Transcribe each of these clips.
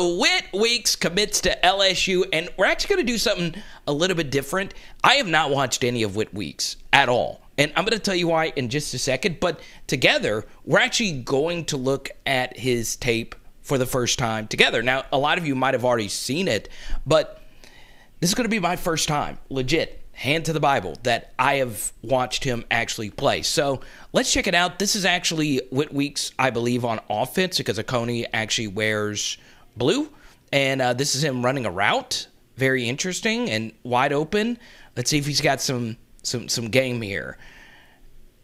So, Whit Weeks commits to LSU, and we're actually going to do something a little bit different. I have not watched any of Whit Weeks at all, and I'm going to tell you why in just a second. But together, we're actually going to look at his tape for the first time together. Now, a lot of you might have already seen it, but this is going to be my first time, legit, hand to the Bible, that I have watched him actually play. So let's check it out. This is actually Whit Weeks, I believe, on offense because Oconee actually wears blue. And this is him running a route. Very interesting and wide open. Let's see if he's got some game here.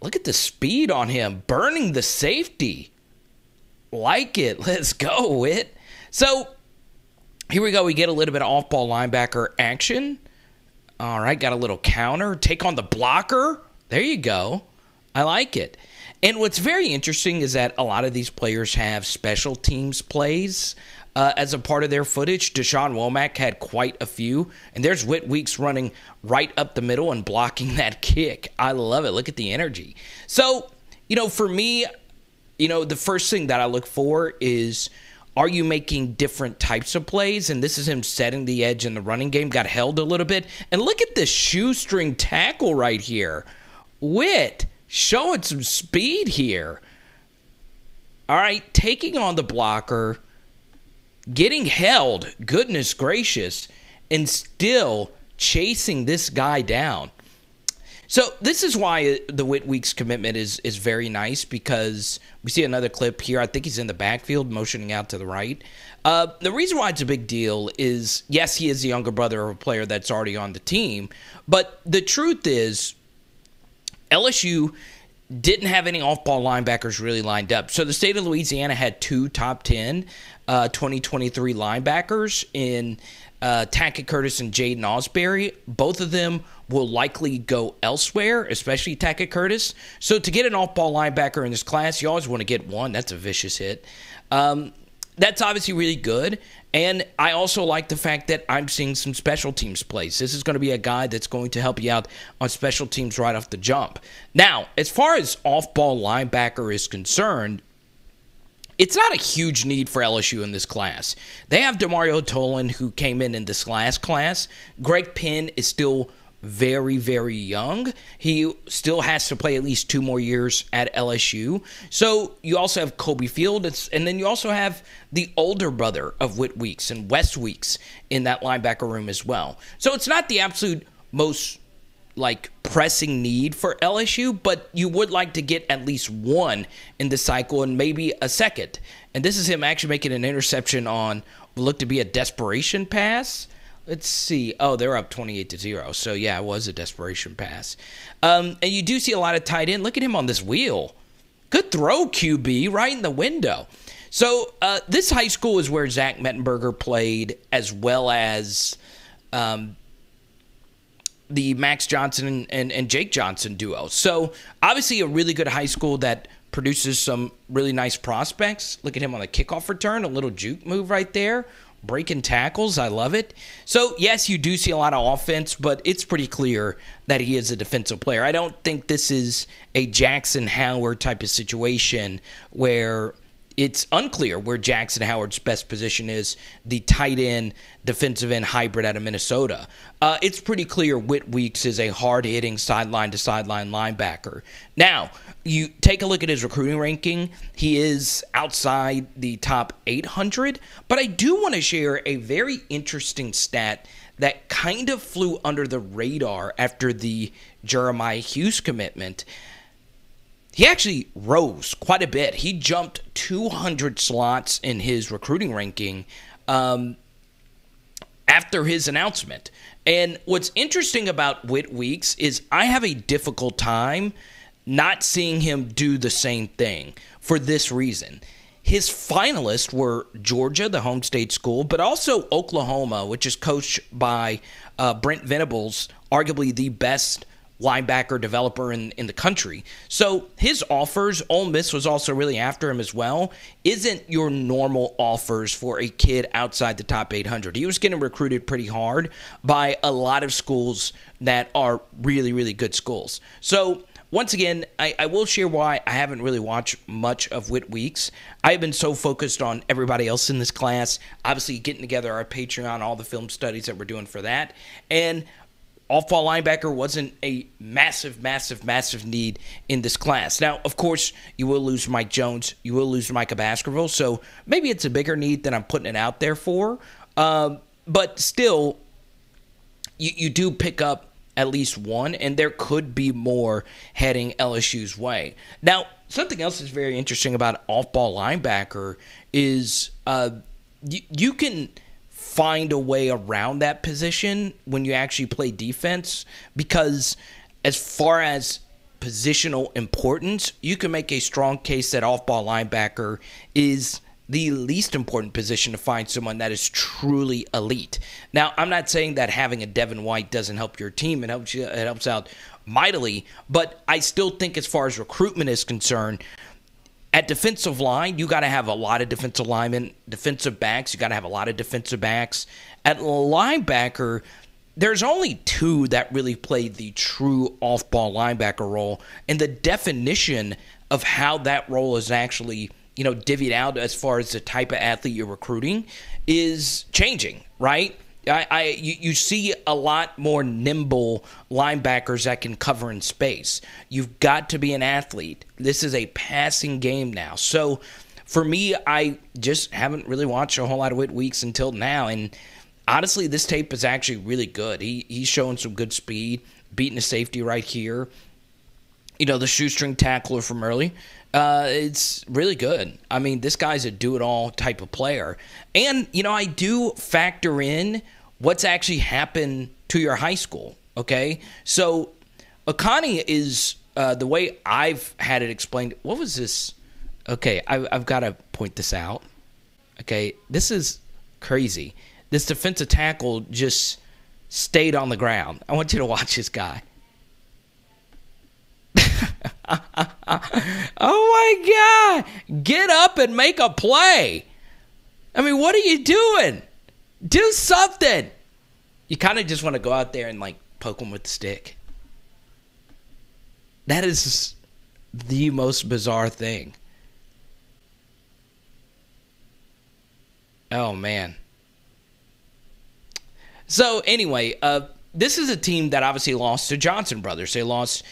Look at the speed on him, burning the safety. Like it. Let's go, Whit. So here we go. We get a little bit of off-ball linebacker action. All right, got a little counter. Take on the blocker. There you go. I like it. And what's very interesting is that a lot of these players have special teams plays as a part of their footage. Deshaun Womack had quite a few. And there's Whit Weeks running right up the middle and blocking that kick. I love it. Look at the energy. So, for me, the first thing that I look for is, are you making different types of plays? And this is him setting the edge in the running game. Got held a little bit. And look at this shoestring tackle right here. Whit showing some speed here. All right, taking on the blocker, getting held, goodness gracious, and still chasing this guy down. So this is why the Whit Weeks commitment is very nice, because we see another clip here. I think he's in the backfield motioning out to the right. The reason why it's a big deal is, yes, he is the younger brother of a player that's already on the team, but the truth is LSU didn't have any off-ball linebackers really lined up. So the state of Louisiana had two top 10 2023 linebackers in Tackett Curtis and Jaden Ausberry. Both of them will likely go elsewhere, especially Tackett Curtis. So to get an off-ball linebacker in this class, you always want to get one. That's a vicious hit. That's obviously really good. And I also like the fact that I'm seeing some special teams plays. This is going to be a guy that's going to help you out on special teams right off the jump. Now, as far as off-ball linebacker is concerned, it's not a huge need for LSU in this class. They have Demario Tolan, who came in this last class. Greg Penn is still very, very young. He still has to play at least 2 more years at LSU. So you also have Kobe Field, and then you also have the older brother of Whit Weeks and Wes Weeks in that linebacker room as well. So it's not the absolute most pressing need for LSU, but you would like to get at least one in the cycle and maybe a second. And this is him actually making an interception on what looked to be a desperation pass. Let's see. Oh, they're up 28-0. So, yeah, it was a desperation pass. And you do see a lot of tight end. Look at him on this wheel. Good throw, QB, right in the window. So, this high school is where Zach Mettenberger played, as well as the Max Johnson and Jake Johnson duo. So, obviously, a really good high school that produces some really nice prospects. Look at him on the kickoff return. A little juke move right there. Breaking tackles, I love it. So, yes, you do see a lot of offense, but it's pretty clear that he is a defensive player. I don't think this is a Jackson Howard type of situation where it's unclear where Jackson Howard's best position is, the tight end, defensive end hybrid out of Minnesota. It's pretty clear Whit Weeks is a hard-hitting sideline-to-sideline linebacker. Now, you take a look at his recruiting ranking. He is outside the top 800, but I do want to share a very interesting stat that kind of flew under the radar after the Jeremiah Hughes commitment. He actually rose quite a bit. He jumped 200 slots in his recruiting ranking after his announcement. And what's interesting about Whit Weeks is I have a difficult time not seeing him do the same thing for this reason. His finalists were Georgia, the home state school, but also Oklahoma, which is coached by Brent Venables, arguably the best linebacker developer in the country. So his offers, Ole Miss was also really after him as well, isn't your normal offers for a kid outside the top 800. He was getting recruited pretty hard by a lot of schools that are really, really good schools. So once again, I will share why I haven't really watched much of Whit Weeks. I've been so focused on everybody else in this class, obviously getting together our Patreon, all the film studies that we're doing for that, and off-ball linebacker wasn't a massive, massive, massive need in this class. Now, of course, you will lose Mike Jones. You will lose Micah Baskerville. So maybe it's a bigger need than I'm putting it out there for. But still, you do pick up at least one, and there could be more heading LSU's way. Now, something else that's very interesting about off-ball linebacker is you can find a way around that position when you actually play defense, because as far as positional importance, you can make a strong case that off-ball linebacker is the least important position to find someone that is truly elite. Now, I'm not saying that having a Devin White doesn't help your team. It helps out mightily, but I still think as far as recruitment is concerned, at defensive line, you got to have a lot of defensive linemen. Defensive backs, you got to have a lot of defensive backs. At linebacker, there's only two that really play the true off-ball linebacker role, and the definition of how that role is actually, divvied out as far as the type of athlete you're recruiting is changing, right? You see a lot more nimble linebackers that can cover in space. You've got to be an athlete. This is a passing game now. So for me, I just haven't really watched a whole lot of Whit Weeks until now. And honestly, this tape is actually really good. He's showing some good speed, beating the safety right here. The shoestring tackler from early. It's really good. I mean, this guy's a do-it-all type of player. And, I do factor in what's actually happened to your high school, okay? So, Akani is, the way I've had it explained, what was this? Okay, I've got to point this out. Okay, this is crazy. This defensive tackle just stayed on the ground. I want you to watch this guy. Oh my God! Get up and make a play. I mean, what are you doing? Do something. You kind of just want to go out there and poke him with the stick. That is the most bizarre thing. Oh man. So anyway, this is a team that obviously lost to Johnson brothers. They lost,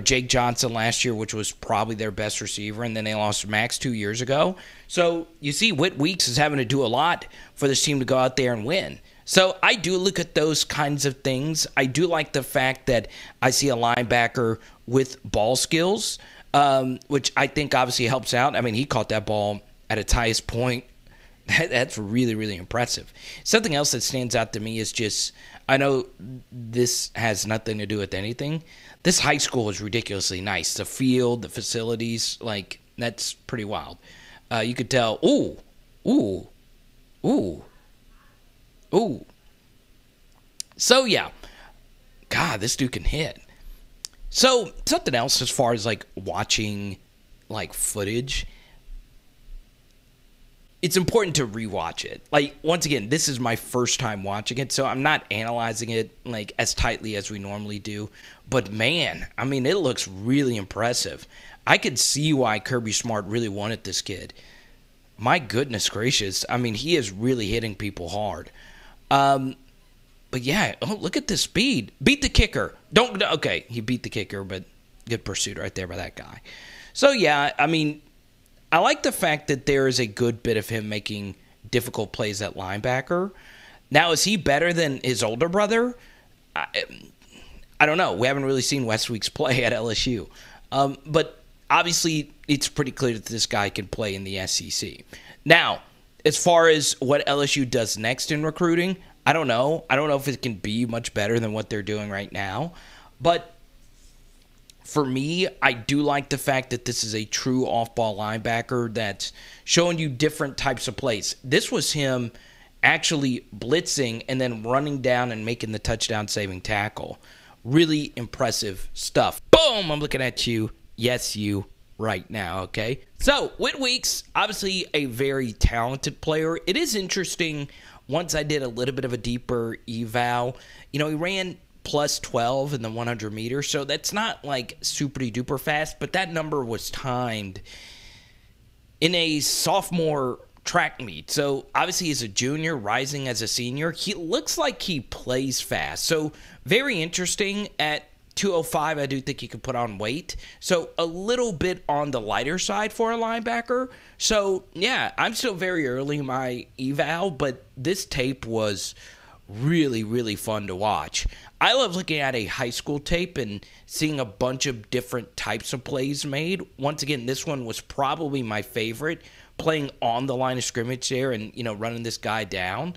Jake Johnson last year, which was probably their best receiver, and then they lost Max 2 years ago. So you see Whit Weeks is having to do a lot for this team to go out there and win. So I do look at those kinds of things. I do like the fact that I see a linebacker with ball skills, which I think obviously helps out. I mean, he caught that ball at its highest point. That's really, really impressive. Something else that stands out to me is just, I know this has nothing to do with anything. This high school is ridiculously nice. The field, the facilities, that's pretty wild. You could tell, ooh. So, yeah. God, this dude can hit. So, something else as far as, watching, footage. It's important to rewatch it. Once again, this is my first time watching it, so I'm not analyzing it, as tightly as we normally do. But, man, I mean, it looks really impressive. I could see why Kirby Smart really wanted this kid. My goodness gracious. I mean, he is really hitting people hard. But, yeah, look at the speed. Beat the kicker. Okay, he beat the kicker, but good pursuit right there by that guy. So, yeah, I mean, I like the fact that there is a good bit of him making difficult plays at linebacker. Now, is he better than his older brother? I don't know. We haven't really seen West Weeks play at LSU. But obviously, it's pretty clear that this guy can play in the SEC. Now, as far as what LSU does next in recruiting, I don't know. I don't know if it can be much better than what they're doing right now. But for me, I do like the fact that this is a true off-ball linebacker that's showing you different types of plays. This was him actually blitzing and then running down and making the touchdown-saving tackle. Really impressive stuff. Boom! I'm looking at you. Yes, you right now, okay? So, Whit Weeks, obviously a very talented player. It is interesting, once I did a little bit of a deeper eval, he ran plus 12 in the 100 meters. So that's not like super duper fast, but that number was timed in a sophomore track meet. So obviously he's a junior rising as a senior. He looks like he plays fast. So very interesting. At 205, I do think he could put on weight. So a little bit on the lighter side for a linebacker. So yeah, I'm still very early in my eval, but this tape was really, really fun to watch. I love looking at a high school tape and seeing a bunch of different types of plays made. Once again, this one was probably my favorite, playing on the line of scrimmage there and, running this guy down.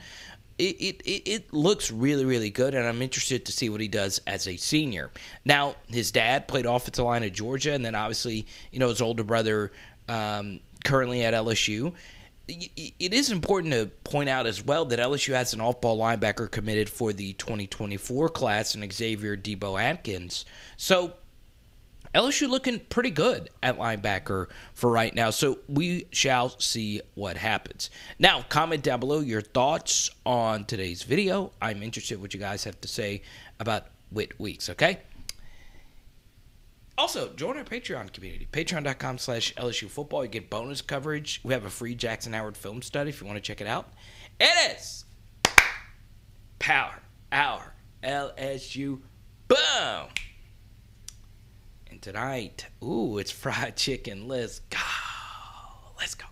It looks really, really good, and I'm interested to see what he does as a senior. Now, his dad played offensive line at Georgia, and then obviously, his older brother currently at LSU. It is important to point out as well that LSU has an off-ball linebacker committed for the 2024 class, and Xavier Debo Atkins. So LSU looking pretty good at linebacker for right now, so we shall see what happens. Now, comment down below your thoughts on today's video. I'm interested in what you guys have to say about Whit Weeks, okay? Also, join our Patreon community, patreon.com/LSU Football. You get bonus coverage. We have a free Jackson Howard film study if you want to check it out. It is Power Hour LSU. Boom! And tonight, it's fried chicken. Let's go. Let's go.